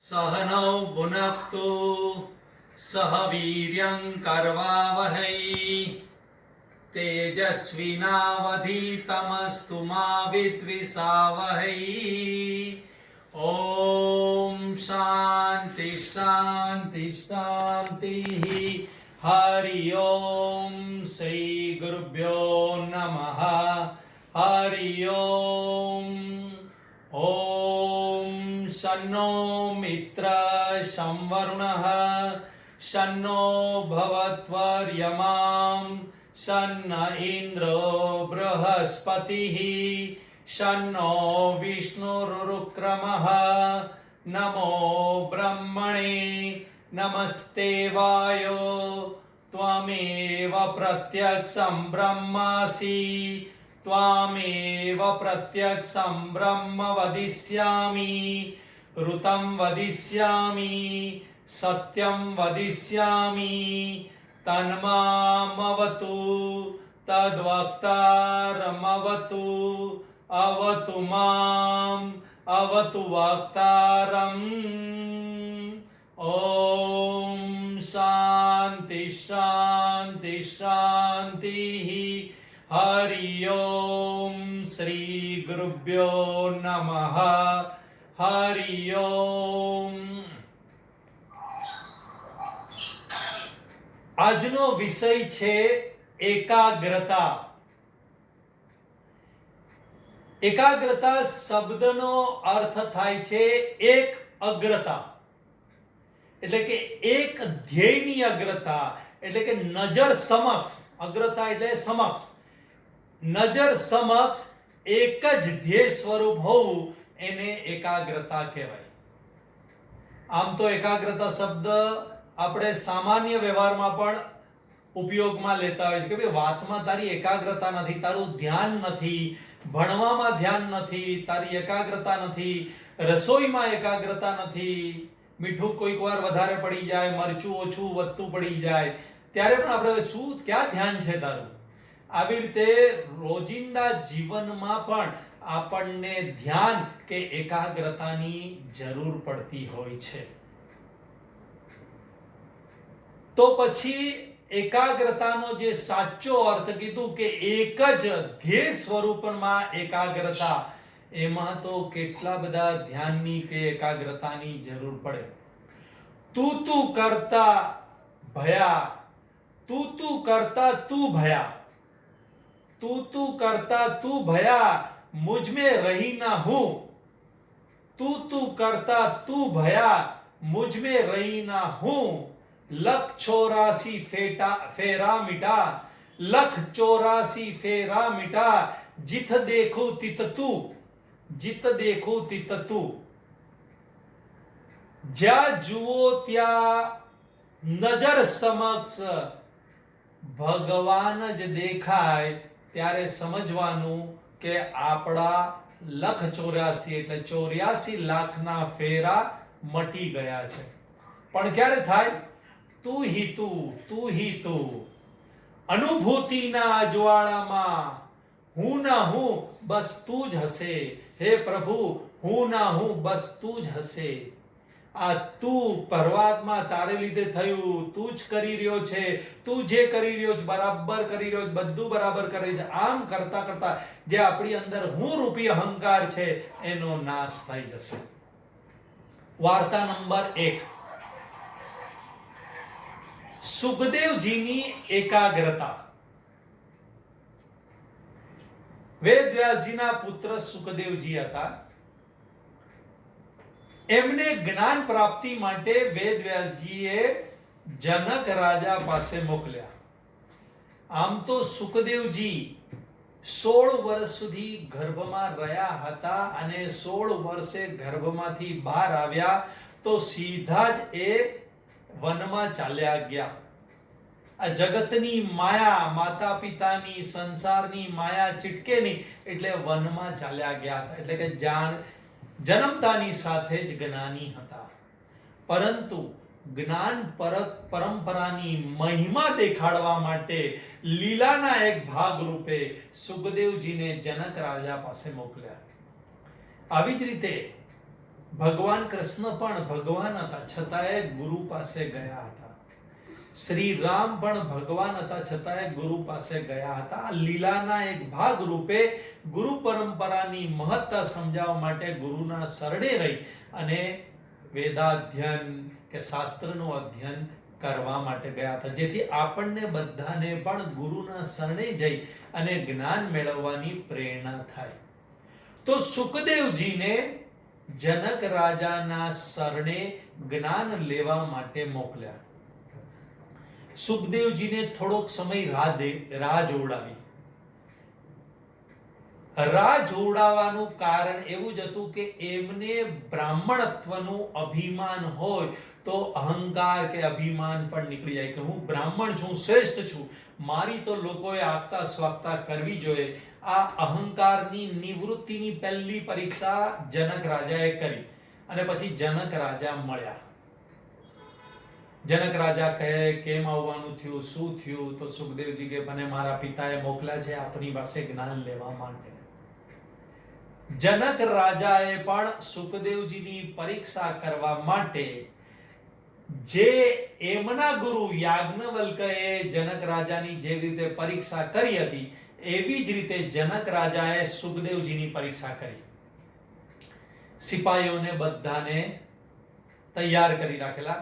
सहनौ भुनक्तु सह वीर्यं करवावहै तेजस्विनावधीतमस्तु मा विद्विषावहै। ओम शांति शांति शांति। हरि ओम श्री गुरुभ्यो नमः। हरि ओम। ओम शन्नो मित्र संवरुणः शन्नो भवत्वर्यमां शन्न इन्द्रो बृहस्पतिः शन्नो विष्णुरुक्रमः। नमो ब्रह्मणे नमस्ते वायो त्वमेव प्रत्यक्षं ब्रह्मासि त्वामेव प्रत्यक्षं ब्रह्म वदिष्यामि ऋतं वदिष्यामि सत्यं वदिष्यामि तन्मामवतु तद्वक्तारमवतु अवतु माम् अवतु वक्तारम्। ओम शांति शांति शांति। हरि ओम श्री गुरुभ्यो नमः। हरि ओम। આજનો વિષય છે એકાગ્રતા। એકાગ્રતા શબ્દનો અર્થ થાય છે એક અગ્રતા, એટલે કે એક ધ્યેયની અગ્રતા, એટલે કે નજર સમક્ષ, અગ્રતા એટલે સમક્ષ, નજર સમક્ષ એક જ ધ્યેય સ્વરૂપ હોવું એને એકાગ્રતા કહેવાય। આમ તો એકાગ્રતા શબ્દ આપણે સામાન્ય વ્યવહારમાં પણ ઉપયોગમાં લેતા હોય છે કે ભાઈ વાતમાં તારી એકાગ્રતા નથી, તારું ધ્યાન નથી, ભણવામાં ધ્યાન નથી, તારી એકાગ્રતા નથી, રસોઈમાં એકાગ્રતા નથી, મીઠું કોઈક વાર વધારે પડી જાય, મરચું ઓછું વધતું પડી જાય ત્યારે પણ આપણે શું ક્યાં ध्यान છે તારું। આવી રીતે રોજિંદા જીવનમાં પણ આપણને ધ્યાન કે એકાગ્રતાની જરૂર પડતી હોય છે। તો પછી એકાગ્રતાનો જે સાચો અર્થ કીધું કે એક જ ધ્યેય સ્વરૂપમાં એકાગ્રતા, એમાં તો કેટલા બધા ધ્યાનની કે એકાગ્રતાની જરૂર પડે। તું કરતા ભયા, તું કરતા તું ભયા, તું करता तू भया मुझ में रही ना हूं, तू करता तू भया मुझ में रही ना हूं, लख 84 फेरा मिटा, लख 84 फेरा मिटा, जित देखो तित तू, जित देखो तित तू। ज्या जुओ त्या नजर समक्ष भगवान ज देखाय ત્યારે સમજવાનું કે આપણા લખ 84 એટલે 84 લાખના ફેરા મટી ગયા છે। પણ ક્યારે થાય? તું ही तू અનુભૂતિના અજવાળામાં હું ના હું બસ તું જ હશે। હે પ્રભુ હું ના હું બસ તું જ હશે। આ તું પરમાત્મા તારે લીધે થયું, તું જ કરી રહ્યો છે, તું જે કરી રહ્યો છે બરાબર કરી રહ્યો છે, બધું બરાબર કરે છે। આમ કરતા કરતા જે આપણી અંદર હું રૂપી અહંકાર છે એનો નાશ થઈ જશે। વાર્તા નંબર 1, સુખદેવજીની એકાગ્રતા। વેદવ્યાસજીના પુત્ર સુખદેવજી હતા। એમને જ્ઞાન પ્રાપ્તિ માટે વેદવ્યાસજીએ જનક રાજા પાસે મોકલ્યા। આમ તો સુખદેવજી 16 વર્ષ સુધી ગર્ભમાં રહ્યા હતા અને 16 વર્ષે ગર્ભમાંથી બહાર આવ્યા તો સીધા જ એ વનમાં ચાલ્યા ગયા। આ જગતની માયા, માતા પિતાની, સંસારની માયા ચીટકે નહીં એટલે વનમાં ચાલ્યા ગયા હતા। એટલે કે જન્મતાની સાથે જ જ્ઞાની હતા, પરંતુ જ્ઞાન પરંપરાની મહિમા દેખાડવા માટે લીલાના એક ભાગ રૂપે સુખદેવજીને જનક રાજા પાસે મોકલ્યા। આવી જ રીતે ભગવાન કૃષ્ણ પણ ભગવાન હતા, છતાંય ગુરુ પાસે ગયા હતા. શ્રી રામ પણ ભગવાન હતા, છતાંય ગુરુ પાસે ગયા હતા. આ લીલાના એક ભાગ રૂપે ગુરુ પરંપરાની મહત્તા સમજાવવા માટે ગુરુના શરણે રહી અને વેદાધ્યયન કે શાસ્ત્રનું અધ્યયન કરવા માટે ગયા હતા, જેથી આપણને બધાને પણ ગુરુના શરણે જઈ અને જ્ઞાન મેળવવાની પ્રેરણા થાય. તો સુખદેવજીને જનક રાજાના શરણે જ્ઞાન લેવા માટે મોકલ્યા. સુખદેવજીને થોડોક સમય રાહ જોવડાવી. રાહ જોવડાવવાનું કારણ એવું જ હતું કે એમને બ્રાહ્મણત્વનું અભિમાન હોય તો અહંકાર કે અભિમાન પણ નીકળી જાય કે હું બ્રાહ્મણ છું, શ્રેષ્ઠ છું, મારી તો લોકોએ આગતા સ્વાગતા કરવી જોઈએ. આ અહંકારની નિવૃત્તિની પહેલી પરીક્ષા જનક રાજાએ કરી અને પછી જનક રાજા મળ્યા. જનક રાજા કહે કેમ આવવાનું થયું, શું થયું? તો સુખદેવજી કે મને મારા પિતાએ મોકલ્યા છે આપની પાસે જ્ઞાન લેવા માટે. જનક રાજાએ પણ સુખદેવજીની પરીક્ષા કરવા માટે જે એમના ગુરુ યાજ્ઞવલ્કએ જનક રાજાની જે રીતે પરીક્ષા કરી હતી એવી જ રીતે જનક રાજાએ સુખદેવજીની પરીક્ષા કરી. સિપાહીઓને બધાને તૈયાર કરી રાખેલા.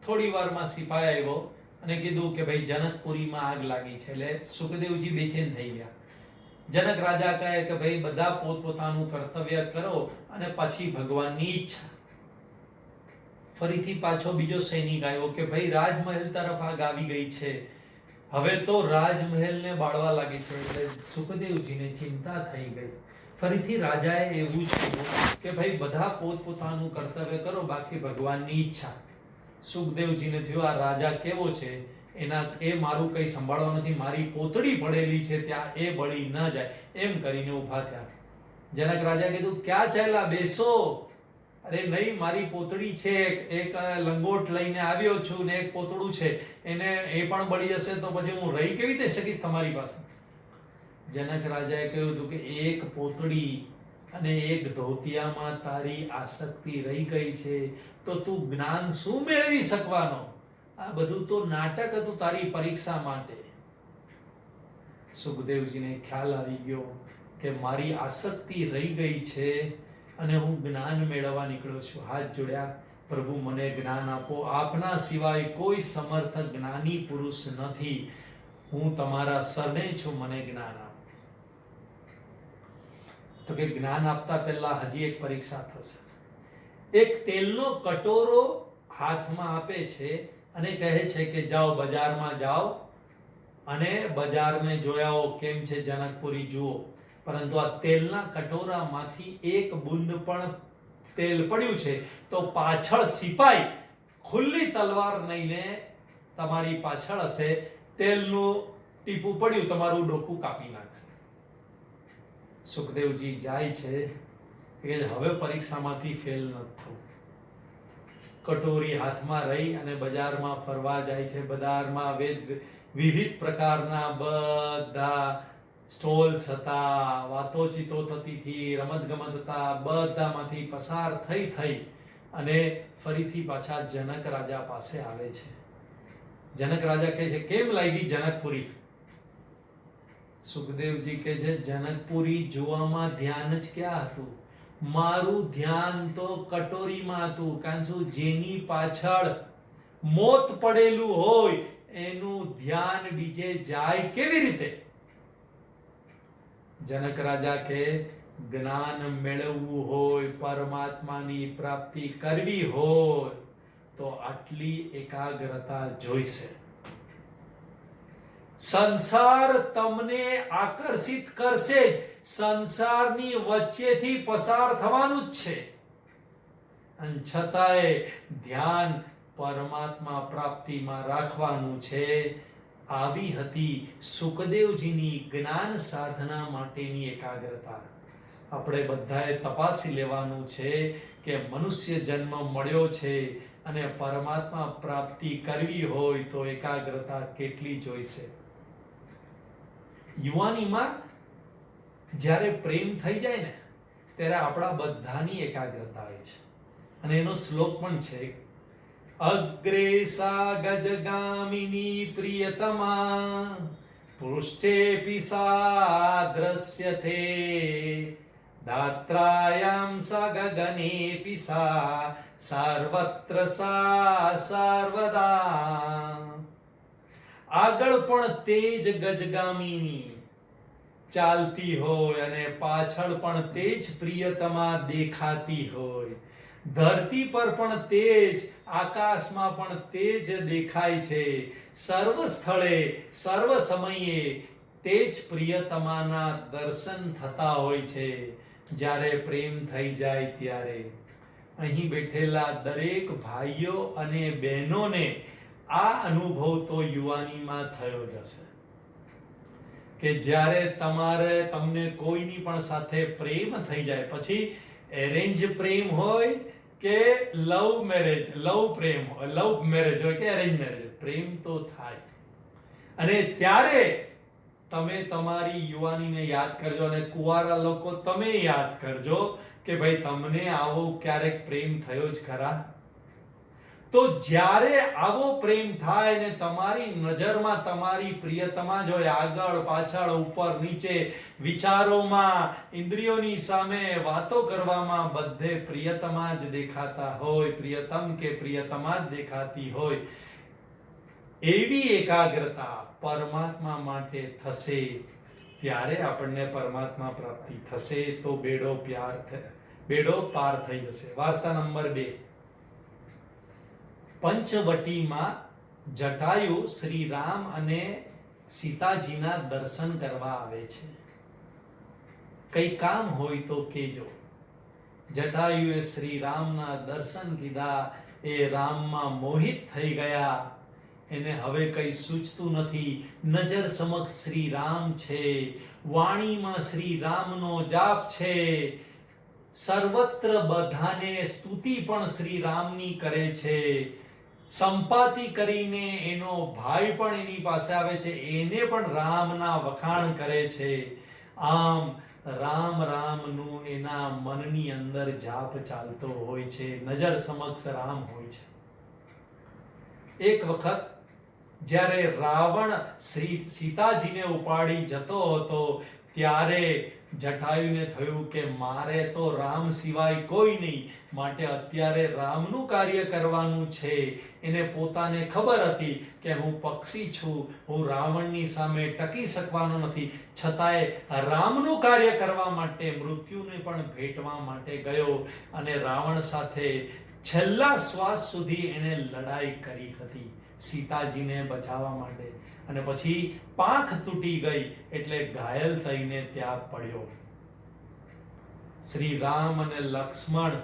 થોડી વારમાં સિપાહી આવ્યો અને કીધું કે ભાઈ જનકપુરીમાં આગ લાગી છે. એટલે સુખદેવજી બેચેન થઈ ગયા. જનક રાજા કહે કે ભાઈ બધા પોતપોતાનું કર્તવ્ય કરો અને પછી ભગવાનની ઈચ્છા. ફરીથી પાછો બીજો સૈનિક આવ્યો કે ભાઈ રાજમહેલ તરફ આગ આવી ગઈ છે, હવે તો રાજમહેલને બાળવા લાગી છે. એટલે સુખદેવજીને ચિંતા થઈ ગઈ. ફરીથી રાજાએ એવું જ કીધું કે ભાઈ બધા પોતપોતાનું કર્તવ્ય કરો, બાકી ભગવાનની ઈચ્છા. સુખદેવજીને થયું આ રાજા કેવો છે, એ મારું કંઈ સંભાળવા નથી, મારી પોતડી પડેલી છે ત્યાં એ બળી ન જાય, એમ કરીને ઊભા થયા. જનક રાજા કીધું ક્યાં ચાલ્યા, બેસો. અરે નહીં, મારી પોતડી છે, એક લંગોટ લઈને આવ્યો છું ને એક પોતડું છે, એને એ પણ બળી જશે તો પછી હું રહી કેવી રીતે શકીશ તમારી પાસે? જનક રાજાએ કહ્યું હતું કે એક પોતડી અને એક ધોતિયામાં તારી આસક્તિ રહી ગઈ છે તો તું જ્ઞાન શું મેળવી શકવાનો? આ બધું તો નાટક હતું તારી પરીક્ષા માટે. સુખદેવજીને ખ્યાલ આવી ગયો કે મારી આસક્તિ રહી ગઈ છે અને હું જ્ઞાન મેળવવા નીકળ્યો છું. હાથ જોડ્યા, પ્રભુ મને જ્ઞાન આપો, આપના સિવાય કોઈ સમર્થ જ્ઞાની પુરુષ નથી, હું તમારા શરણે છું, મને જ્ઞાન આપો. તો કે જ્ઞાન આપતા પહેલા હજી એક પરીક્ષા થશે. એક તેલનો કટોરો હાથમાં આપે છે અને કહે છે કે જાઓ બજારમાં જાઓ અને બજારને જોયાઓ કેમ છે જનકપુરી જુઓ. પરંતુ આ તેલના કટોરામાંથી એક બુંદ પણ તેલ પડ્યું છે તો પાછળ સિપાઈ ખુલ્લી તલવાર લઈને તમારી પાછળ હશે, તેલનું ટીપું પડ્યું તમારું ડોકું કાપી નાખશે. સુખદેવજી જાય છે કે હવે પરીક્ષામાંથી ફેલ ન થવું. કટોરી હાથમાં રહી અને બજારમાં ફરવા જાય છે. બજારમાં વિવિધ પ્રકારના બધા સ્ટોલ્સ હતા, વાતોચીતો થતી હતી, રમતગમત હતા, બધામાંથી પસાર થઈ અને ફરીથી પાછા જનક રાજા પાસે આવે છે. જનક રાજા કહે છે કેમ લાગી જનકપુરી? સુખદેવજી કહે છે જનકપુરી જોવામાં ધ્યાન જ ક્યાં હતું, મારું ધ્યાન તો કટોરીમાં હતું. કારણ શું, જેની પાછળ મોત પડેલું હોય એનું ધ્યાન બીજે જાય કેવી રીતે? જનક રાજા કે જ્ઞાન મેળવવું હોય, પરમાત્માની પ્રાપ્તિ કરવી હોય તો આટલી એકાગ્રતા જોઈશે. સંસાર તમને આકર્ષિત કરશે, સંસારની વચ્ચેથી પસાર થવાનું જ છે, અને છતાંય ધ્યાન પરમાત્મા પ્રાપ્તિમાં રાખવાનું છે. આવી હતી સુખદેવજીની જ્ઞાન સાધના માટેની એકાગ્રતા. આપણે બધાએ તપાસી લેવાનું છે કે મનુષ્ય જન્મ મળ્યો છે અને પરમાત્મા પ્રાપ્તિ કરવી હોય તો એકાગ્રતા કેટલી જોઈશે. યુવાનીમાં જ્યારે પ્રેમ થઈ જાય ને ત્યારે આપણા બધાની એકાગ્રતા હોય છે. અને એનો શ્લોક પણ છે, અગ્રે સા ગજગામિની પ્રિયતમા પૃષ્ઠેપી સા દ્રશ્યતે દાત્રાયામ સા ગગનેપી સા સર્વત્ર સા સર્વદા. આગળ પણ તેજ ગજગામિની ચાલતી હોય અને પાછળ પણ તેજ પ્રિયતમા દેખાતી હોય. ધરતી પર પણ તેજ, આકાશમાં પણ તેજ દેખાય છે. સર્વ સ્થળે સર્વ સમયે તેજ પ્રિયતમાના દર્શન થતા હોય છે. જ્યારે પ્રેમ થઈ જાય ત્યારે અહીં બેઠેલા દરેક ભાઈઓ અને બહેનોને આ અનુભવ તો યુવાનીમાં થયો જ હશે કે જ્યારે તમને કોઈની પણ સાથે પ્રેમ થઈ જાય, પછી એરેન્જ પ્રેમ હોય કે લવ મેરેજ હોય કે અરેન્જ મેરેજ, પ્રેમ તો થાય. અને ત્યારે તમે તમારી યુવાનીને યાદ કરજો અને કુંવારા લોકો તમે યાદ કરજો કે ભાઈ તમને આવો ક્યારેક પ્રેમ થયો જ ખરા? તો જ્યારે આવો પ્રેમ થાય ને તમારી નજરમાં તમારી પ્રિયતમા જ હોય, આગળ પાછળ ઉપર નીચે, વિચારોમાં, ઇન્દ્રિયોની સામે, વાતો કરવામાં બધે પ્રિયતમા જ દેખાતા હોય, પ્રિયતમ કે પ્રિયતમા જ દેખાતી હોય, એવી એકાગ્રતા પરમાત્મા માટે થશે ત્યારે આપણને પરમાત્મા પ્રાપ્તિ થશે. તો બેડો પાર થઈ જશે. વાર્તા નંબર 2. પંચવટીમાં જટાયુ શ્રી રામ અને સીતાજીના દર્શન કરવા આવે છે. કઈ કામ હોય તો કેજો. જટાયુએ શ્રી રામના દર્શન કીધા, એ રામમાં મોહિત થઈ ગયા. એને હવે કઈ સૂચતું નથી. નજર સમક્ષ શ્રી રામ છે, વાણીમાં શ્રી રામનો જાપ છે, સર્વત્ર બધાને સ્તુતિ પણ શ્રી રામની કરે છે. સંપાતિ કરીને એનો ભાઈ પણ એની પાસે આવે છે, એને પણ રામના વખાણ કરે છે. આમ રામ રામનું એના મનની અંદર જાપ ચાલતો હોય છે. નજર સમક્ષ રામ હોય છે. એક વખત જ્યારે રાવણ સીતાજીને ઉપાડી જતો હતો ત્યારે જટાયુને થયું કે મારે તો રામ સિવાય કોઈ નહીં, માટે અત્યારે રામનું કાર્ય કરવાનું છે. એને પોતાને ખબર હતી કે હું પક્ષી છું, હું રાવણની સામે ટકી શકવાનો નથી, છતાંય રામનું કાર્ય કરવા માટે મૃત્યુને પણ ભેટવા માટે ગયો અને રાવણ સાથે છેલ્લા શ્વાસ સુધી એણે લડાઈ કરી હતી સીતાજીને બચાવવા માટે. અને પછી પાંખ તૂટી ગઈ એટલે ઘાયલ થઈને ત્યાં પડ્યો. શ્રી રામ અને લક્ષ્મણ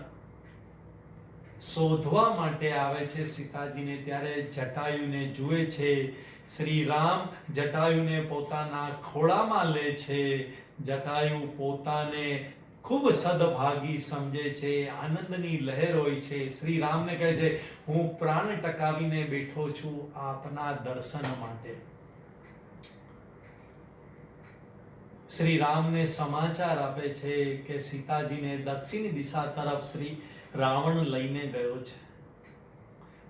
શોધવા માટે આવે છે સીતાજીને, ત્યારે જટાયુને જુએ છે. શ્રી રામ જટાયુને પોતાના ખોળામાં લે છે. જટાયુ પોતાને ખૂબ સદભાગી સમજે છે, આનંદની લહેર હોય છે. શ્રી રામને કહે છે, હું પ્રાણ ટકાવીને બેઠો છું આપના દર્શન માટે. શ્રી રામને સમાચાર આપે છે કે સીતાજીને દક્ષિણ દિશા તરફ શ્રી રાવણ લઈને ગયો છે.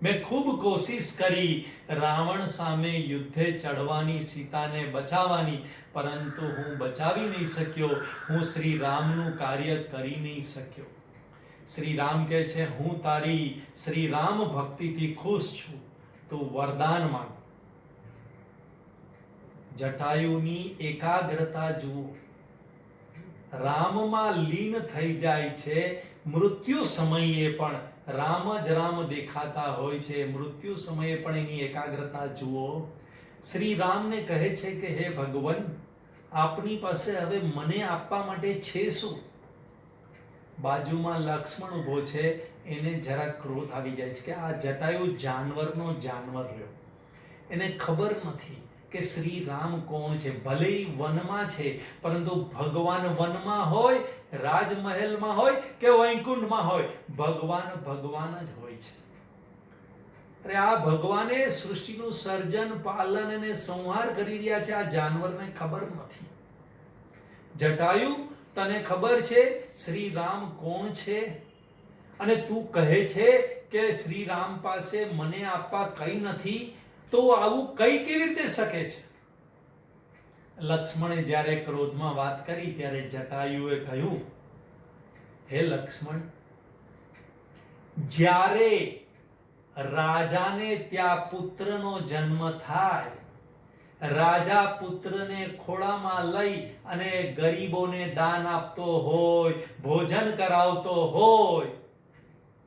મેં ખૂબ કોશિશ કરી રાવણ સામે યુદ્ધે ચડવાની, સીતાને બચાવવાની, પરંતુ હું બચાવી નહીં શક્યો. હું શ્રી રામનું કાર્ય કરી નહીં શક્યો. શ્રી રામ કહે છે, હું તારી શ્રી રામ ભક્તિથી ખુશ છું, તું વરદાન માંગ. જટાયુની એકાગ્રતા જુઓ, રામમાં લીન થઈ જાય છે. મૃત્યુ સમયે પણ રામ જ રામ દેખાતા હોય છે. મૃત્યુ સમયે પણ એની એકાગ્રતા જુઓ. શ્રી રામને કહે છે કે હે ભગવાન, આપની પાસે હવે મને આપવા માટે છે શું? બાજુમાં લક્ષ્મણ ઉભો છે, એને જરા ક્રોધ આવી જાય છે કે આ જટાયુ જાનવરનો જાનવર રહ્યો. એને ખબર નથી કે શ્રી રામ કોણ છે. ભલે વનમાં છે, પરંતુ ભગવાન વનમાં હોય, રાજમહેલમાં હોય કે વૈકુંઠમાં હોય, ભગવાન ભગવાન જ હોય છે. અરે આ ભગવાને સૃષ્ટિનું સર્જન, પાલન અને સંહાર કરી રહ્યા છે. આ જાનવરને ખબર નથી. જટાયુ, તને ખબર છે શ્રી રામ કોણ છે? અને તું કહે છે કે શ્રી રામ પાસે મને આપવા કંઈ નથી, તો આવું કેવી રીતે શકે છે? લક્ષ્મણે જ્યારે ક્રોધમાં વાત કરી ત્યારે જટાયુએ કહ્યું, હે લક્ષ્મણ, જ્યારે રાજાને ત્યાં પુત્રનો જન્મ થાય, રાજા પુત્રને ખોળામાં લઈ અને ગરીબોને દાન આપતો હોય, ભોજન કરાવતો હોય,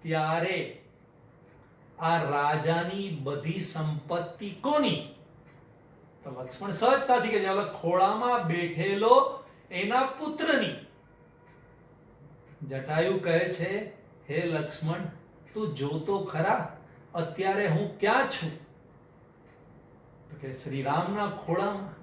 ત્યારે આ રાજાની બધી સંપત્તિ કોની? તો લક્ષ્મણ સહજતાથી કહે છે, ખોળામાં બેઠેલો એના પુત્રની. જટાયુ કહે છે, હે લક્ષ્મણ, તું જોતો ખરા અત્યારે હું ક્યાં છું? તો કે શ્રી રામના ખોળામાં.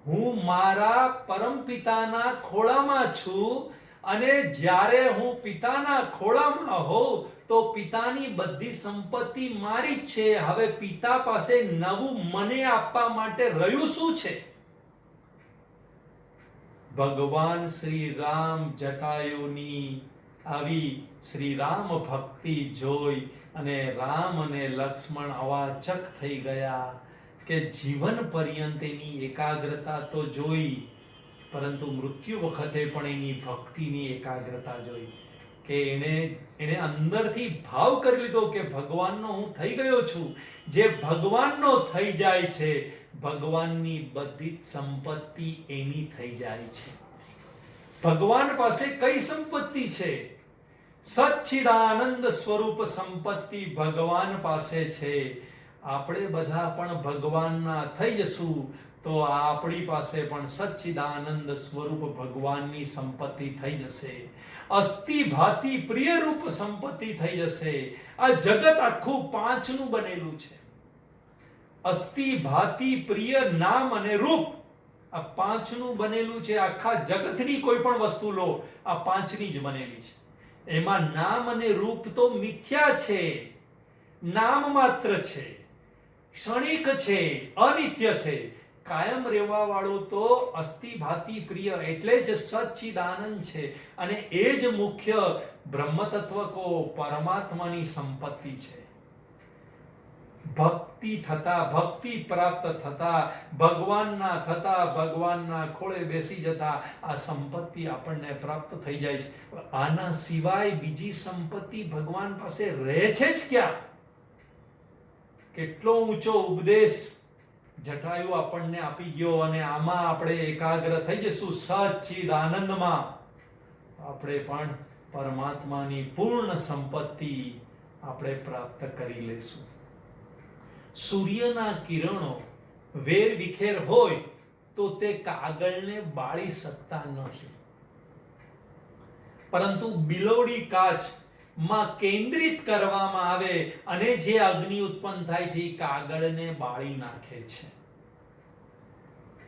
હું મારા પરમપિતાના ખોળામાં છું, અને જ્યારે હું પિતાના ખોળામાં હોઉં તો પિતાની બધી સંપત્તિ મારી જ છે. હવે પિતા પાસે નવું મને આપવા માટે રહ્યું શું છે? ભગવાન શ્રી રામ જટાયુની આવી શ્રી રામ ભક્તિ જોઈ અને રામ અને લક્ષ્મણ અવાચક થઈ ગયા કે જીવન પર્યંત એની એકાગ્રતા તો જોઈ, પરંતુ મૃત્યુ વખતે પણ એની ભક્તિની એકાગ્રતા જોઈ કે એને અંદરથી ભાવ કરી લીધો કે ભગવાનનો હું થઈ ગયો છું. જે ભગવાનનો થઈ જાય છે, ભગવાનની બધી જ સંપત્તિ એની થઈ જાય છે. ભગવાન પાસે કઈ સંપત્તિ છે? સચ્ચિદાનંદ સ્વરૂપ સંપત્તિ ભગવાન પાસે છે. આપણે બધા પણ ભગવાનના થઈ જશું તો આપણી પાસે પણ સચ્ચિદાનંદ સ્વરૂપ ભગવાનની સંપત્તિ થઈ જશે. અસ્થિ ભાતિ પ્રિય રૂપ સંપત્તિ થઈ જશે. આ જગત આખું પાંચનું બનેલું છે. અસ્થિ ભાતિ પ્રિય નામ અને રૂપ, આ પાંચનું બનેલું છે. આખા જગતની કોઈ પણ વસ્તુ લો, આ પાંચની જ બનેલી છે. એમાં નામ અને રૂપ તો મિથ્યા છે, નામ માત્ર છે, ક્ષણિક છે, અનિત્ય છે. કાયમ રહેવા વાળું તો અસ્થિ ભાતિ પ્રિય એટલે જ સચ્ચિદાનંદ છે, અને એ જ મુખ્ય બ્રહ્મ તત્વ કો પરમાત્માની સંપત્તિ છે. ભક્તિ થતા, ભક્તિ પ્રાપ્ત થતા, ભગવાનના ખોળે બેસી જતા આ સંપત્તિ આપણને પ્રાપ્ત થઈ જાય છે. આના સિવાય બીજી સંપત્તિ ભગવાન પાસે રહે છે જ ક્યાં? કેટલો ઊંચો ઉપદેશ જટાયુ આપણને આપી ગયો, અને આમાં આપણે એકાગ્ર થઈ જશું સચ્ચિદાનંદમાં, આપણે પણ પરમાત્માની પૂર્ણ સંપત્તિ આપણે પ્રાપ્ત કરી લેશું. સૂર્યના કિરણો વેર વિખેર હોય તો તે કાગળને બાળી શકતા નથી, પરંતુ બિલોડી કાચમાં કેન્દ્રિત કરવામાં આવે અને જે અગ્નિ ઉત્પન્ન થાય છે એ કાગળને બાળી નાખે છે.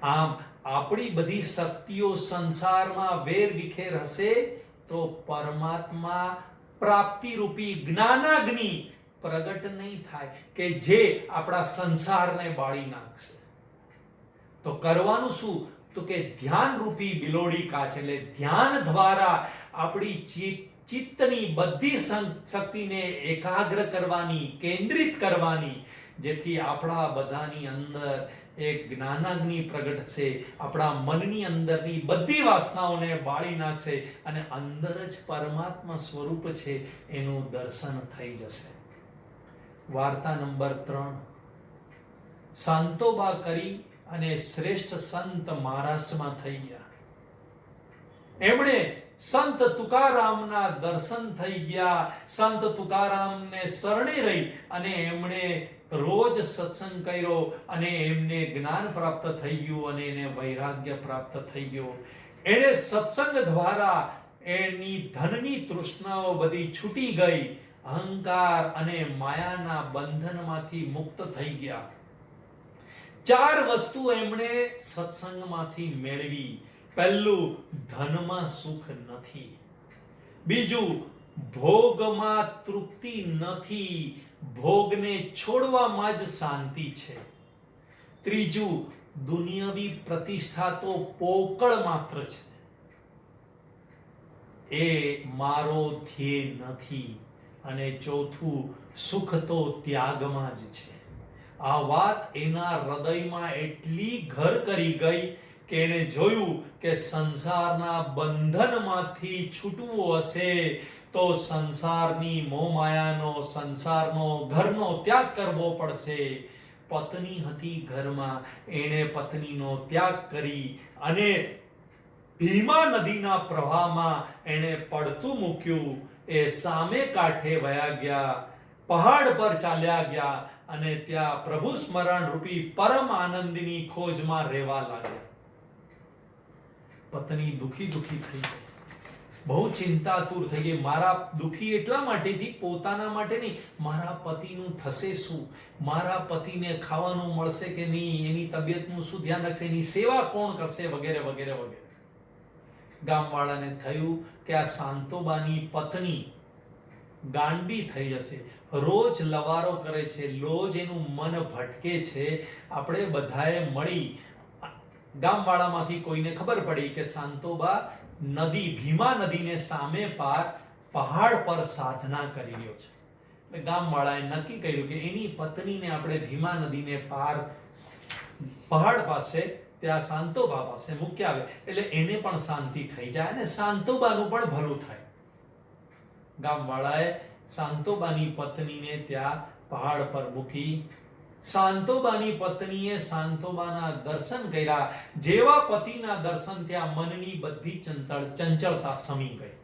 આમ આપણી બધી શક્તિઓ સંસારમાં વેર વિખેર હશે તો પરમાત્મા પ્રાપ્તિ રૂપી જ્ઞાનાગ્નિ પ્રગટ નહીં થાય કે જે આપણા સંસારને બાળી નાખશે. તો કરવાનું શું? તો કે ધ્યાન રૂપી બિલોડી કાચ, એટલે ધ્યાન દ્વારા આપણી ચિત્તની બધી શક્તિને એકાગ્ર કરવાની, કેન્દ્રિત કરવાની, જેથી આપણા બધાની અંદર એક જ્ઞાનાગ્નિ પ્રગટશે, આપણા મનની અંદરની બધી વાસનાઓને બાળી નાખશે, અને અંદર જ પરમાત્મા સ્વરૂપ છે એનું દર્શન થઈ જશે. વાર્તા નંબર 3. સંતોબા કરી અને શ્રેષ્ઠ સંત મહારાષ્ટ્રમાં થઈ ગયા. એમણે સંત તુકારામના દર્શન થઈ ગયા. સંત તુકારામને શરણે રહી અને એમણે રોજ સત્સંગ કર્યો, અને એમને જ્ઞાન પ્રાપ્ત થઈ ગયું, અને એને વૈરાગ્ય પ્રાપ્ત થઈ ગયો. એણે સત્સંગ દ્વારા એની ધનની તૃષ્ણાઓ બધી છૂટી ગઈ, અહંકાર અને માયાના બંધનમાંથી મુક્ત થઈ ગયા. 4 વસ્તુ એમણે સત્સંગમાંથી મેળવી. પહેલું, ધનમાં સુખ નથી. બીજું, ભોગમાં તૃપ્તિ નથી, ભોગને છોડવામાં જ શાંતિ છે. ત્રીજું, દુનિયાવી પ્રતિષ્ઠા તો પોકળ માત્ર છે. એ મારો ધ્યેય નથી. અને ચોથું, સુખ તો ત્યાગમાં જ છે. આ વાત એના હૃદયમાં એટલી ઘર કરી ગઈ કે એને જોયું કે સંસારના બંધનમાંથી છૂટવું હશે તો સંસારની મોહમાયાનો, સંસારનો, ઘરનો ત્યાગ કરવો પડશે. પત્ની હતી ઘરમાં, એણે પત્નીનો ત્યાગ કરી અને ભીમા નદીના પ્રવાહમાં એણે પડતું મૂક્યું. એ સામે કાંઠે વયા ગયા, પહાડ પર ચાલ્યા ગયા અને ત્યાં પ્રભુ સ્મરણ રૂપી પરમ આનંદની ખોજમાં રહેવા લાગ્યા. પત્ની દુખી થઈ ગઈ, બહુ ચિંતાતુર થઈ ગઈ. મારા દુખી એટલા માટે થી, પોતાના માટે નહીં, મારા પતિનું થશે શું, મારા પતિને ખાવાનું મળશે કે નહીં, એની તબિયતનું શું ધ્યાન રાખશે, એની સેવા કોણ કરશે, વગેરે વગેરે વગેરે. ગામવાળાને થયું કે આ શાંતોબાની પત્ની ગાંડી થઈ હશે, રોજ લવારો કરે છે, રોજ એનું મન ભટકે છે. આપણે બધાએ મળી, ગામવાળામાંથી કોઈને ખબર પડી કે શાંતોબા નદી, ભીમા નદીને સામે પાર પહાડ પર સાધના કરી રહ્યો છે. એટલે ગામવાળાએ નક્કી કર્યું કે એની પત્નીને આપણે ભીમા નદીને પાર પહાડ પાસે, ત્યાં શાંતોબા પાસે મૂકી આવે, એટલે એને પણ શાંતિ થઈ જાય અને શાંતોબાનું પણ ભલું થાય. ગામવાળાએ શાંતોબાની પત્નીને ત્યાં પહાડ પર મૂકી. શાંતોબાની પત્નીએ શાંતોબાના દર્શન કર્યા. જેવા પતિના દર્શન, ત્યાં મનની બધી ચંચળતા શમી ગઈ.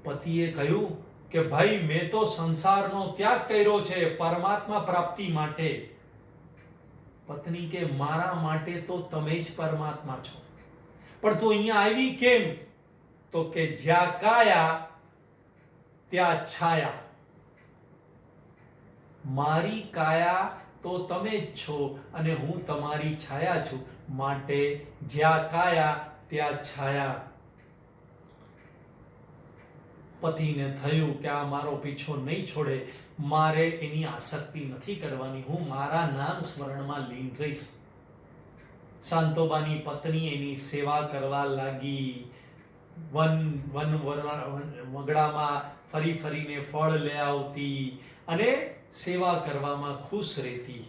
પતિએ કહ્યું કે ભાઈ, મેં તો સંસારનો ત્યાગ કર્યો છે પરમાત્મા પ્રાપ્તિ માટે. પત્ની કે મારા માટે તો તમે જ પરમાત્મા છો, પણ તું અહીંયા આવી કેમ? તો કે જ્યાં કાયા ત્યાં છાયા. મારી કાયા તો તમે જ છો અને હું તમારી છાયા છું, માટે જ્યાં કાયા ત્યાં છાયા. પતિને થયું કે આ મારો પીછો નહીં છોડે, મારે એની આસક્તિ નથી કરવાની, હું મારા નામ સ્મરણમાં લીન રહીશ. શાંતોબાની પત્ની એની સેવા કરવા લાગી. વગડામાં ફરીને ફળ લઈ આવતી અને સેવા કરવામાં ખુશ રહેતી.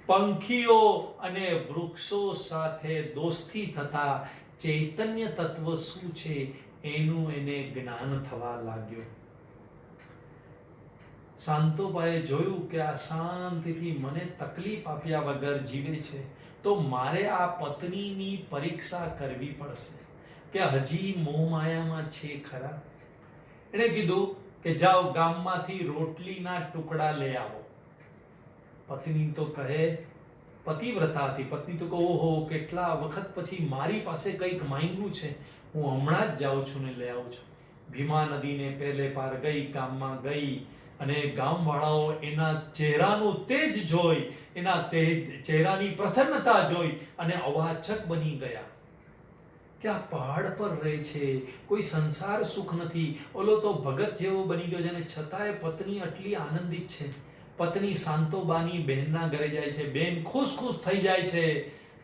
પંખીઓ અને વૃક્ષો સાથે દોસ્તી થતા ચૈતન્ય તત્વ શું છે એનું એને જ્ઞાન થવા લાગ્યું. શાંતોબાએ જોયું કે આ શાંતિથી મને તકલીફ આપ્યા વગર જીવે છે, તો મારે આ પત્નીની પરીક્ષા કરવી પડશે કે હજી મોહમાયામાં છે ખરા. એણે કીધું કે જાઓ ગામમાંથી રોટલીના ટુકડા લઈ આવો. પત્ની તો કહે, પતિવ્રતા હતી, પત્ની તો કહે ઓહો કેટલા વખત પછી મારી પાસે કંઈક માંગ્યું છે, હું હમણાં જ જાઉં છું ને લઈ આવું છું. ભીમા નદીને પહેલે પાર ગઈ, ગામમાં ગઈ અને ગામવાળાઓ એના ચહેરાનું તેજ જોઈ, એના ચહેરાની પ્રસન્નતા જોઈ અને અવાચક બની ગયા કે આ પહાડ પર રહે છે, કોઈ સંસાર સુખ નથી, ઓલો તો ભગત જેવો બની ગયો છે અને છતાંય પત્ની આટલી આનંદિત છે. પત્ની શાંતોબાની બહેનના ઘરે જાય છે, બહેન ખુશ થઈ જાય છે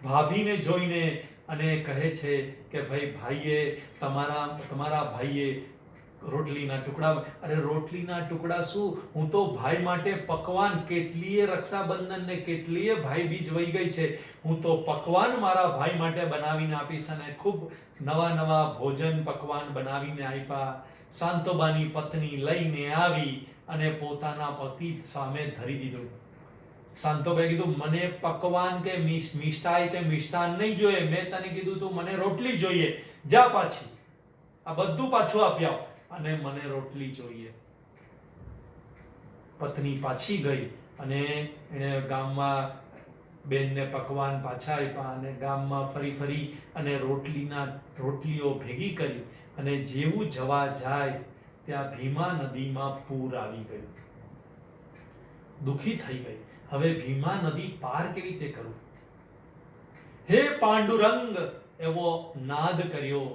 ભાભીને જોઈને અને કહે છે કે ભાઈએ તમારા ભાઈએ રોટલીના ટુકડા. અરે રોટલીના ટુકડા શું, હું તો ભાઈ માટે પકવાન, કેટલીય રક્ષાબંધન ને કેટલીય ભાઈ બીજ વહી ગઈ છે, હું તો પકવાન મારા ભાઈ માટે બનાવીને આપીશ. અને ખૂબ નવા ભોજન પકવાન બનાવીને આપ્યા. શાંતોબાની પત્ની લઈને આવી અને પોતાના પતિ સામે ધરી દીધું. શાંતોબાએ કીધું મને પકવાન કે મિષ્ટાઈ કે મિષ્ટાન નહીં જોઈએ, મેં તને કીધું તું મને રોટલી જોઈએ, જા પાછી, આ બધું પાછું આપી આવ અને મને રોટલી જોઈએ. પત્ની પાછી ગઈ અને એને ગામમાં બેનને પકવાન પાછા આપ્યા અને ગામમાં ફરી અને રોટલીઓ ભેગી કરી અને જેવું જવા જાય ત્યાં ભીમા નદીમાં પૂર આવી ગયું. દુખી થઈ ગઈ, હવે ભીમા નદી પાર કેવી રીતે કરું? હે પાંડુરંગ એવો નાદ કર્યો.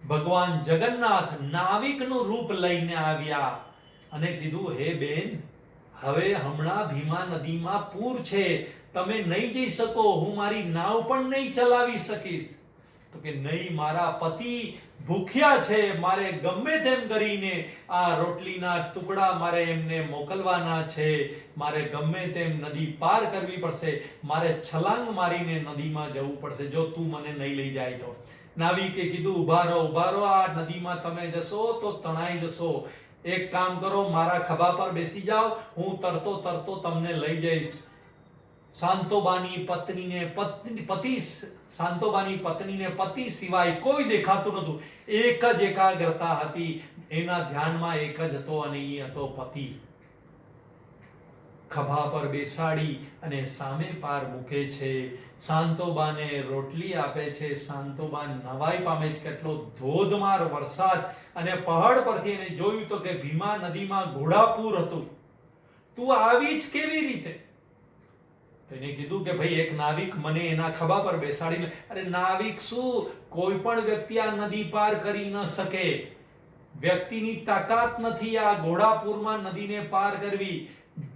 ભગવાન જગન્નાથ નાવિકનું રૂપ લઈને આવ્યા અને કીધું હે બેન, હવે હમણાં ભીમા નદીમાં પૂર છે, તમે નહીં જઈ શકો, હું મારી નાવ પણ નહીં ચલાવી શકીશ, તો કે નહીં, મારા પતિ ભૂખ્યા છે, મારે ગમે તેમ કરીને આ રોટલીના ટુકડા મારે એમને મોકલવાના છે, મારે ગમે તેમ નદી પાર કરવી પડશે, મારે છલાંગ મારીને નદીમાં જવું પડશે જો તું મને નહીં લઈ જાય તો. નાવિકે કીધું, ઉભા રહો, આ નદીમાં તમે જશો તો તણાઈ જશો. એક કામ કરો, મારા ખભા પર બેસી જાઓ, હું તરતો તરતો તમને લઈ જઈશ. શાંતોબાની પત્નીને પતિ સિવાય કોઈ દેખાતું નહોતું. એક જ એકાગ્રતા હતી, એના ધ્યાનમાં એક જ હતો અને એ હતો પતિ. ખભા પર બેસાડી અને સામે પાર મૂકે છે, શાંતોબાને રોટલી આપે છે. શાંતોબા નવાઈ પામે છે. કેટલો ધોધમાર વરસાદ, અને પહાડ પરથી એને જોયું તો કે ભીમા નદીમાં ઘોડાપૂર હતું. તું આવી જ કેવી રીતે? તેને કીધું કે ભાઈ એક નાવિક મને એના ખભા પર બેસાડીને. અરે નાવિક શું, કોઈ પણ વ્યક્તિ આ નદી પાર કરી ન શકે. વ્યક્તિની તાકાત નથી આ ઘોડાપૂરમાં નદીને પાર કરવી.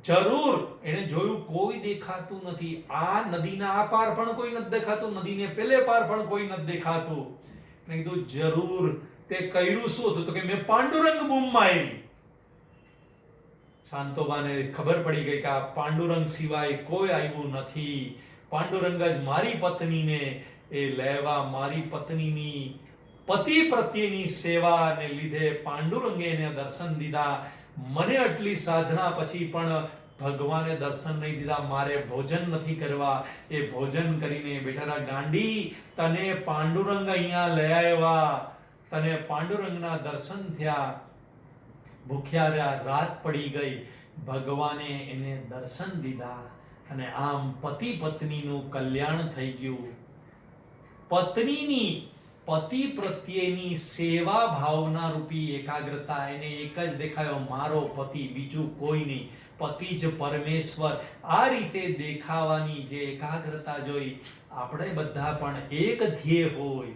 જરૂર એને જોયું કોઈ દેખાતું નથી, આ નદીના આ પાર પણ કોઈ નથી દેખાતું, નદીને પેલે પાર પણ કોઈ નથી દેખાતું. મેં કીધું જરૂર તે કર્યું શું હતું? તો કે મેં પાંડુરંગ બૂમ મારી. શાંતોબાને ખબર પડી ગઈ કે આ પાંડુરંગ સિવાય કોઈ આવ્યું નથી. પાંડુરંગ જ મારી પત્નીને એ લેવા, મારી પત્નીની પતિ પ્રત્યેની સેવાને લીધે પાંડુરંગે એને દર્શન દીધા. મને આટલી સાધના પછી પણ ભગવાને દર્શન નહીં દીધા. મારે ભોજન નથી કરવા. એ ભોજન કરીને બેટારા ગાંડી, તને પાંડુરંગ અહીંયા લઈ આવ્યા, તને પાંડુરંગના દર્શન થયા. ભૂખ્યા રહ્યા, રાત પડી ગઈ, ભગવાને એને દર્શન દીધા અને આમ પતિ પત્નીનું કલ્યાણ થઈ ગયું. પત્નીની પતિ પ્રત્યેની સેવા ભાવના રૂપી એકાગ્રતા એને એક જ દેખાયો, મારો પતિ, બીજું કોઈ નહીં, પતિ જ પરમેશ્વર. આ રીતે દેખાવાની જે એકાગ્રતા જોઈ, આપણે બધા પણ એક ધ્યેય હોય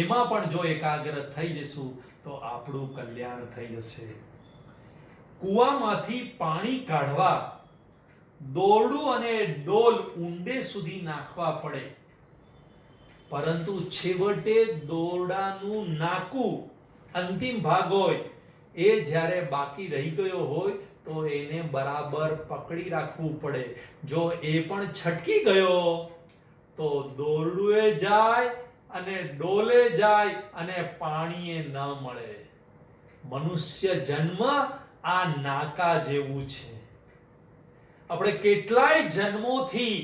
એમાં પણ જો એકાગ્ર થઈ જશું તો આપણું કલ્યાણ થઈ જશે. કૂવામાંથી પાણી કાઢવા દોરડું અને ડોલ ઊંડે સુધી નાખવા પડે, પરંતુ છેવટે દોરડાનું નાકું અંતિમ ભાગ હોય એ જ્યારે બાકી રહી ગયો હોય તો એને બરાબર પકડી રાખવું પડે. જો એ પણ છટકી ગયો તો દોરડુએ જાય અને ડોલે જાય અને પાણીએ ન મળે. મનુષ્ય જન્મ આ નાકા જેવું છે. આપણે કેટલાય જન્મોથી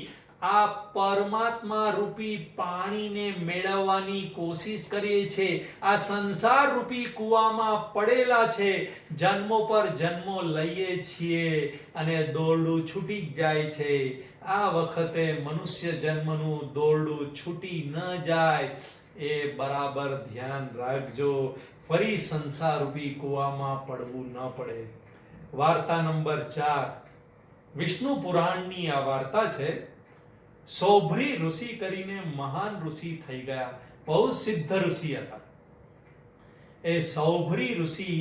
આ પરમાત્મા રૂપી પાણીને મેળવવાની કોશિશ કરીએ છીએ. આ સંસાર રૂપી કૂવામાં પડેલા છે, જન્મો પર જન્મો લઈએ છીએ અને દોરડું છૂટી જાય છે. આ વખતે મનુષ્ય જન્મનું દોરડું છૂટી ન જાય એ બરાબર ધ્યાન રાખજો. ફરી સંસાર રૂપી કૂવામાં પડવું ન પડે. વાર્તા નંબર 4 વિષ્ણુ પુરાણની આ વાર્તા છે. સૌભરી ઋષિ કરીને મહાન ઋષિ થઈ ગયા, બહુ સિદ્ધ ઋષિ હતા. એ સૌભરી ઋષિ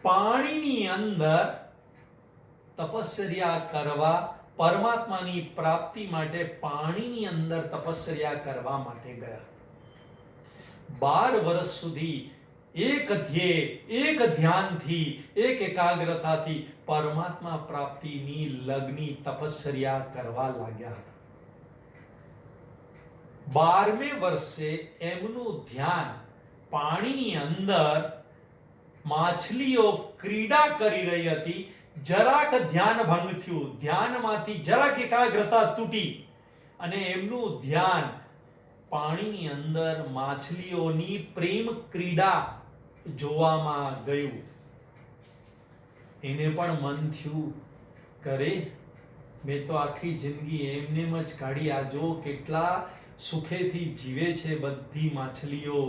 પાણીની અંદર તપશ્ચર્યા કરવા, પરમાત્માની પ્રાપ્તિ માટે પાણીની અંદર તપશ્ચર્યા કરવા માટે ગયા. 12 વર્ષ સુધી એક ધ્યેય, એક ધ્યાનથી, એક એકાગ્રતાથી પરમાત્મા પ્રાપ્તિની લગ્ની તપશ્ચર્યા કરવા લાગ્યા હતા. 12મે વર્ષે એમનું ધ્યાન પાણીની અંદર માછલીઓ ક્રીડા કરી રહી હતી. જરાક ધ્યાન ભંગ થયું, ધ્યાનમાંથી જરાક એકાગ્રતા તૂટી અને એમનું ધ્યાન પાણીની અંદર માછલીઓની પ્રેમ ક્રીડા જોવામાં ગયું. એને પણ મન થયું, કરે મેં તો આખી જિંદગી એમનેમ જ કાઢી, આ જો કેટલા સુખેથી જીવે છે બધી માછલીઓ,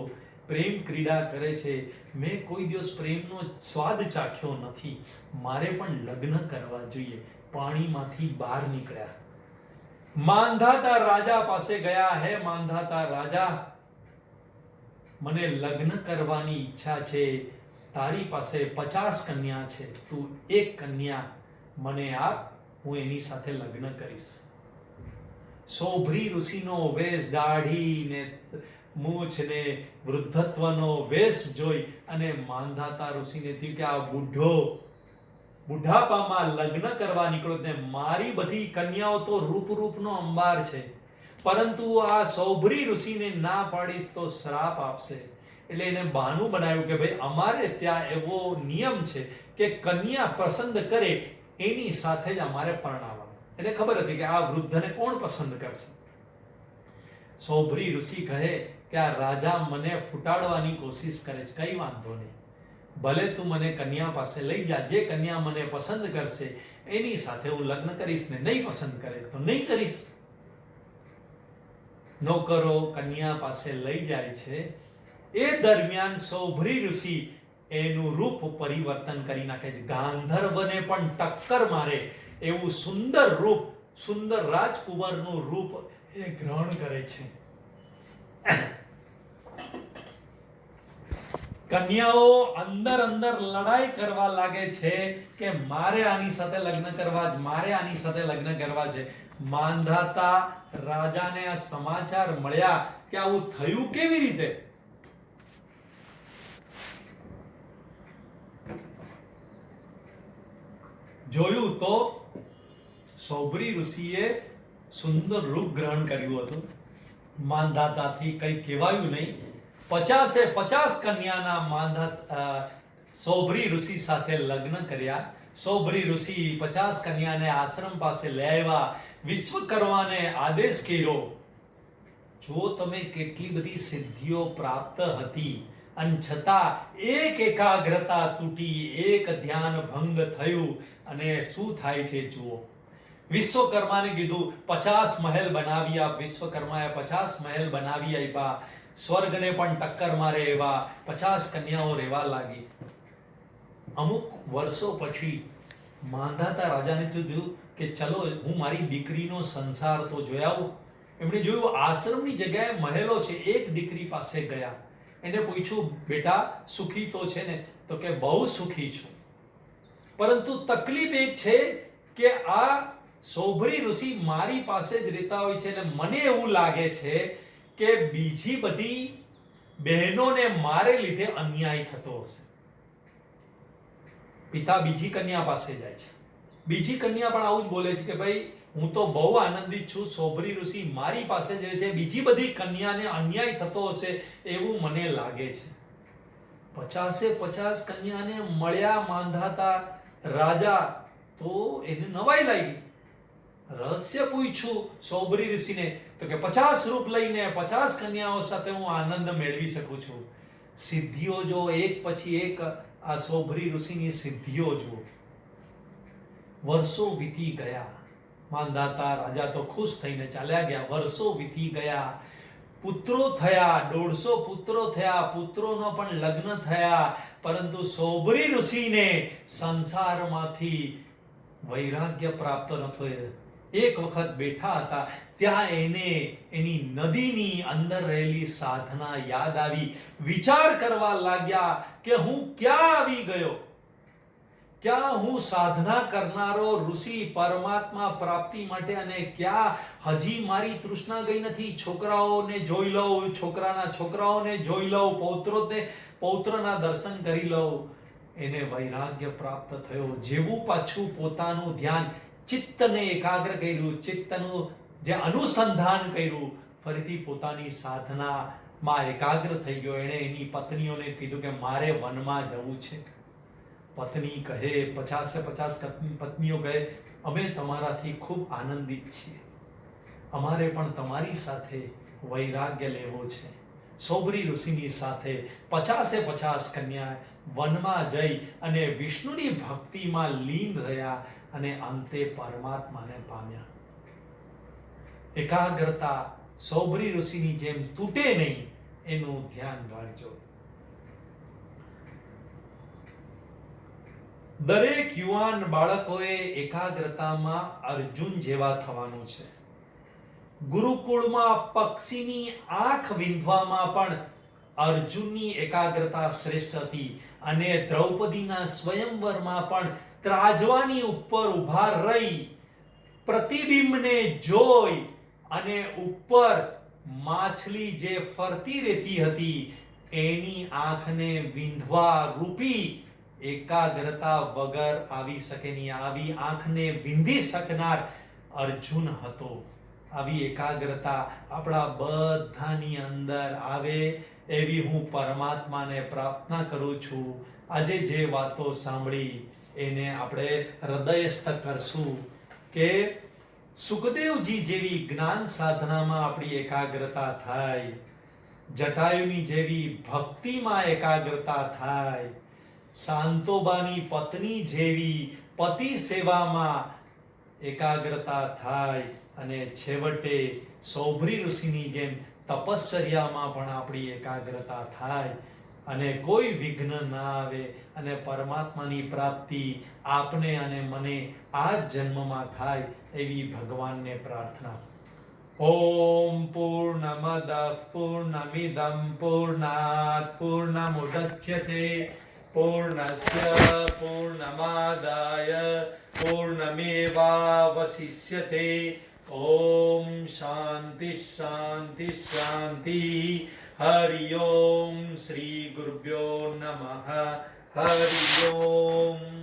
પ્રેમ ક્રીડા કરે છે, મેં કોઈ દિવસ પ્રેમનો સ્વાદ ચાખ્યો નથી, મારે પણ લગ્ન કરવા જોઈએ. પાણીમાંથી બહાર નીકળ્યા, માંધાતા રાજા પાસે ગયા. હે માંધાતા રાજા, મને લગ્ન કરવાની ઈચ્છા છે, તારી પાસે 50 કન્યા છે, તું એક કન્યા મને આપ, હું એની સાથે લગ્ન કરીશ. સૌભરી ઋષિનો વેશ, દાઢી ને મૂછ ને વૃદ્ધત્વનો વેશ જોઈ અને માંધાતા ઋષિને થયું કે આ બુઢાપામાં લગ્ન કરવા નીકળો ને મારી બધી કન્યાઓ તો રૂપનો અંબાર છે, પરંતુ આ સૌભરી ઋષિને ના પાડીશ તો શ્રાપ આપશે. એટલે એને બહાનું બનાવ્યું કે ભાઈ અમારે ત્યાં એવો નિયમ છે કે કન્યા પસંદ કરે એની સાથે જ અમારે પરણાવવાનું. એને ખબર હતી કે આ વૃદ્ધને કોણ પસંદ કરશે. સૌભરી ઋષિ કહે કે આ રાજા મને ફૂટાડવાની કોશિશ કરે છે, કઈ વાંધો નહીં, ભલે તું મને કન્યા પાસે લઈ જા, જે કન્યા મને પસંદ કરશે એની સાથે હું લગ્ન કરીશ, ને નહીં પસંદ કરે તો નહીં કરીશ. નોકરો કન્યા પાસે લઈ જાય છે. એ દરમિયાન સૌભરી ઋષિ એનું રૂપ પરિવર્તન કરી નાખે છે. ગાંધર્વને પણ ટક્કર મારે એવું સુંદર રૂપ, સુંદર રાજકુમારનું રૂપ એ ગ્રહણ કરે છે. કન્યાઓ અંદર લડાઈ કરવા લાગે છે કે મારે આની સાથે લગ્ન કરવા જ, મારે આની સાથે લગ્ન કરવા છે. માંધાતા રાજાને આ સમાચાર મળ્યા કે આવું થયું કેવી રીતે. જોયું તો સૌભરી ઋષિએ સુંદર રૂપ ગ્રહણ કર્યું હતું. માંધાતાથી કઈ કહેવાયું નહીં. 50 કન્યાના સૌભરી ઋષિ સાથે લગ્ન કર્યા. સૌભરી ઋષિ 50 કન્યાને આશ્રમ પાસે લઈ આવ્યા. વિશ્વકર્માને આદેશ કર્યો, જો તમે કેટલી બધી સિદ્ધિઓ પ્રાપ્ત હતી અને છતાં એક એકાગ્રતા તૂટી, એક ધ્યાન ભંગ થયું, અને શું થાય છે જુઓ. વિશ્વકર્માને કીધું 50 મહેલ બનાવી આપ. વિશ્વકર્માએ 50 મહેલ બનાવી આપ્યા. સ્વર્ગને પણ ટક્કર મારે એવા 50 કન્યાઓ રહેવા લાગી. અમુક વર્ષો પછી માંધાતા રાજાને થયું કે ચલો હું મારી દીકરીનો સંસાર તો જોઈ આવું. એમણે જોયું આશ્રમની જગ્યાએ મહેલો છે. એક દીકરી પાસે ગયા. એને પૂછ્યું, બેટા સુખી તો છે ને? તો કે બહુ સુખી છું, પરંતુ તકલીફ એક છે કે આ સૌભરી ઋષિ મારી પાસે જ રહેતા હોય છે અને મને એવું લાગે છે કે બીજી બધી બહેનોને મારે લીધે અન્યાય થતો હશે. પિતા બીજી કન્યા પાસે જાય છે. બીજી કન્યા પણ આવું જ બોલે છે કે ભાઈ હું તો બહુ આનંદિત છું, સૌભરી ઋષિ મારી પાસે જ રહે છે, બીજી બધી કન્યાને અન્યાય થતો હશે એવું મને લાગે છે. 50 કન્યાને મળ્યા માંધાતા રાજા, તો એને નવાઈ લાગી. રહસ્ય પૂછ્યું સૌભરી ઋષિને, તો કે 50 રૂપ લઈને 50 કન્યાઓ સાથે હું આનંદ મેળવી શકું છું. સિદ્ધિઓ જો એક પછી એક, આ સૌભરી ઋષિની સિદ્ધિઓ જુઓ. વર્ષો વીતી ગયા. માંધાતા રાજા તો ખુશ થઈને ચાલ્યા ગયા. વર્ષો વીતી ગયા. પુત્રો થયા, 150 પુત્રો થયા, પુત્રોનો પણ લગ્ન થયા, પરંતુ સૌભરી ઋષિને સંસારમાંથી વૈરાગ્ય પ્રાપ્ત ન થયું. એક વખત બેઠા હતા, ત્યાં એને એની નદીની અંદર રહેલી સાધના યાદ આવી. વિચાર કરવા લાગ્યા કે હું ક્યાં આવી ગયો, ક્યાં હું સાધના કરનારો ઋષિ પરમાત્મા પ્રાપ્તિ માટે, અને ક્યાં હજી મારી તૃષ્ણા ગઈ નથી. છોકરાઓને જોઈ લઉં, છોકરાના છોકરાઓને જોઈ લઉં, પૌત્રના દર્શન કરી લઉં. એને વૈરાગ્ય પ્રાપ્ત થયો. જેવું પાછું પોતાનું ધ્યાન, ચિત્તને એકાગ્ર કર્યું, ચિત્તનું જે અનુસંધાન કર્યું, ફરીથી પોતાની સાધનામાં એકાગ્ર થઈ ગયો. એણે એની પત્નીઓને કીધું કે મારે વનમાં જવું છે. પત્ની કહે, 50 પત્નીઓ કહે, અમે તમારાથી ખૂબ આનંદિત છીએ, અમારે પણ તમારી સાથે વૈરાગ્ય લેવો છે. સૌભરી ઋષિની સાથે 50 કન્યા વનમાં જઈ અને વિષ્ણુની ભક્તિમાં લીન રહ્યા અને અંતે પરમાત્માને પામ્યા. એકાગ્રતા સૌભરી ઋષિની જેમ તૂટે નહીં એનું ધ્યાન રાખજો. દરેક યુવાન બાળકોએ એકાગ્રતામાં અર્જુન જેવા થવાનું છે. ગુરુકુળમાં પક્ષીની આંખ વીંધવામાં પણ અર્જુનની એકાગ્રતા શ્રેષ્ઠ હતી, અને દ્રૌપદીના સ્વયંવરમાં પણ ત્રાજવાની ઉપર ઊભા રહી પ્રતિબિંબને જોઈ અને ઉપર માછલી જે ફરતી રહેતી હતી એની આંખને વિંધવા રૂપી એકાગ્રતા વગર આવી શકે નહીં. આવી આંખને વિંધી શકનાર અર્જુન હતો. આવી એકાગ્રતા આપણા બધાની અંદર આવે એવી હું પરમાત્માને પ્રાર્થના કરું છું. આજે જે વાતો સાંભળી એને આપણે હૃદયસ્થ કરશું કે સુખદેવજી જેવી જ્ઞાન સાધનામાં આપણી એકાગ્રતા થાય, જટાયુની જેવી ભક્તિમાં એકાગ્રતા થાય, શાંતોબાની પત્ની જેવી પતિ સેવામાં એકાગ્રતા થાય અને છેવટે સૌભરી ઋષિની જેમ તપશ્ચર્યામાં પણ આપણી એકાગ્રતા થાય અને કોઈ વિઘ્ન ના આવે અને પરમાત્માની પ્રાપ્તિ આપને અને મને આ જન્મમાં થાય એવી ભગવાનને પ્રાર્થના. ઓમ પૂર્ણમદ પૂર્ણમિદં પૂર્ણાત પૂર્ણમુદચ્યતે પૂર્ણસ્ય પૂર્ણમાદાય પૂર્ણમેવાવશિષ્યતે. ઓમ શાંતિ શાંતિ શાંતિ. હરિ ઓમ. શ્રી ગુરુભ્યો નમઃ. હરિ ઓમ.